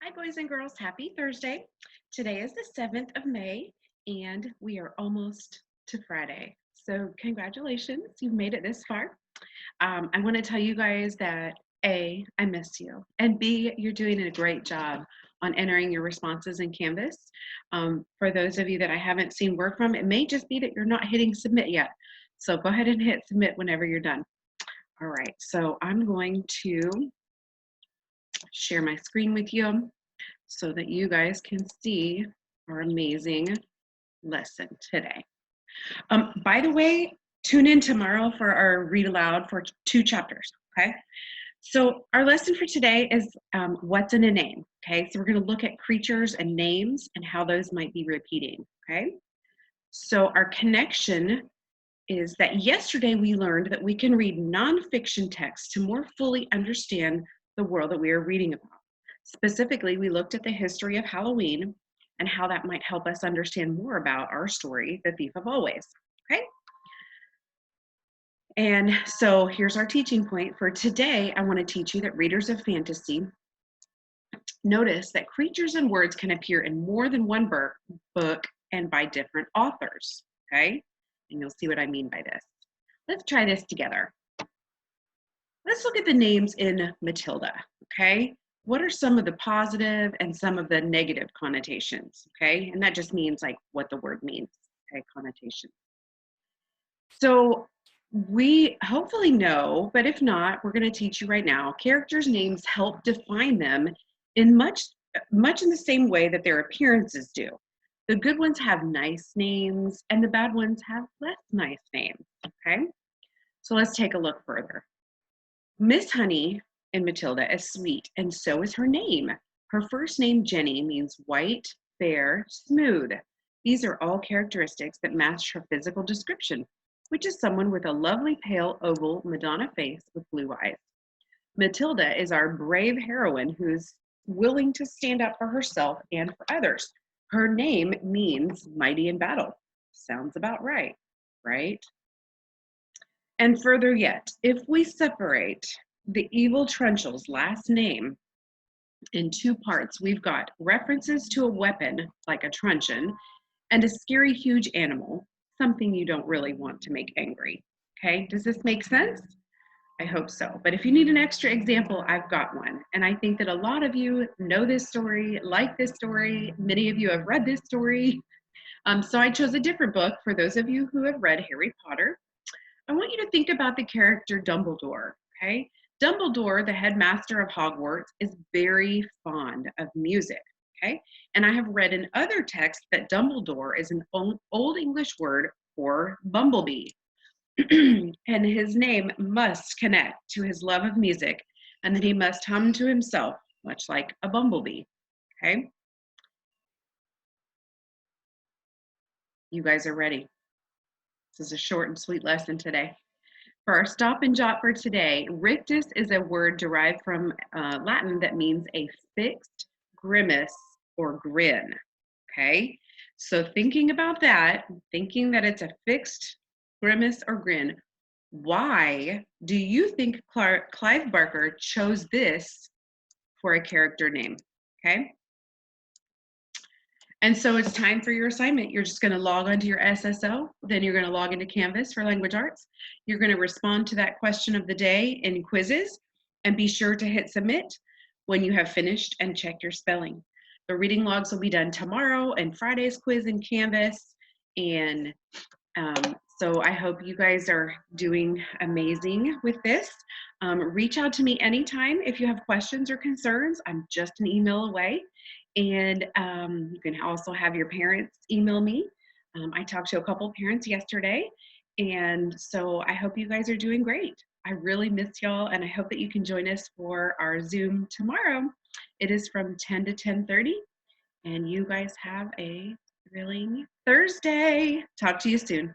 Hi, boys and girls. Happy Thursday. Today is the 7th of May, and we are almost to Friday. So, congratulations, you've made it this far. I want to tell you guys that A, I miss you, and B, you're doing a great job on entering your responses in Canvas. For those of you that I haven't seen work from, it may just be that you're not hitting submit yet. So, go ahead and hit submit whenever you're done. All right, so I'm going to share my screen with you so that you guys can see our amazing lesson today. By the way, tune in tomorrow for our read aloud for 2 chapters, okay? So our lesson for today is what's in a name, okay? So we're gonna look at creatures and names and how those might be repeating, okay? So our connection is that yesterday we learned that we can read nonfiction texts to more fully understand the world that we are reading about. Specifically, we looked at the history of Halloween and how that might help us understand more about our story, The Thief of Always. Okay? And so here's our teaching point for today. I want to teach you that readers of fantasy notice that creatures and words can appear in more than one book and by different authors. Okay? And you'll see what I mean by this. Let's try this together. Let's look at the names in Matilda, okay? What are some of the positive and some of the negative connotations, okay? And that just means like what the word means, okay, connotation. So we hopefully know, but if not, we're gonna teach you right now, characters' names help define them in much in the same way that their appearances do. The good ones have nice names and the bad ones have less nice names, okay? So let's take a look further. Miss Honey in Matilda is sweet, and so is her name. Her first name, Jenny, means white, fair, smooth. These are all characteristics that match her physical description, which is someone with a lovely pale oval Madonna face with blue eyes. Matilda is our brave heroine who's willing to stand up for herself and for others. Her name means mighty in battle. Sounds about right, right? And further yet, if we separate the evil Trunchell's last name in 2 parts, we've got references to a weapon like a truncheon and a scary huge animal, something you don't really want to make angry. Okay, does this make sense? I hope so. But if you need an extra example, I've got one. And I think that a lot of you know this story, like this story. Many of you have read this story. So I chose a different book for those of you who have read Harry Potter. I want you to think about the character Dumbledore, okay? Dumbledore, the headmaster of Hogwarts, is very fond of music, okay? And I have read in other texts that Dumbledore is an old English word for bumblebee. And his name must connect to his love of music and that he must hum to himself, much like a bumblebee, okay? You guys are ready. This is a short and sweet lesson today. For our stop and jot for today, rictus is a word derived from Latin that means a fixed grimace or grin, okay? So thinking about that, thinking that it's a fixed grimace or grin, why do you think Clive Barker chose this for a character name, okay? And so it's time for your assignment. You're just going to log onto your SSO, then you're going to log into Canvas for Language Arts. You're going to respond to that question of the day in quizzes and be sure to hit submit when you have finished and checked your spelling. The reading logs will be done tomorrow and Friday's quiz in Canvas. And so I hope you guys are doing amazing with this. Reach out to me anytime if you have questions or concerns. I'm just an email away. And you can also have your parents email me. I talked to a couple parents yesterday, and so I hope you guys are doing great. I really miss y'all, and I hope that you can join us for our Zoom tomorrow. It is from 10 to 10:30, and you guys have a thrilling Thursday. Talk to you soon.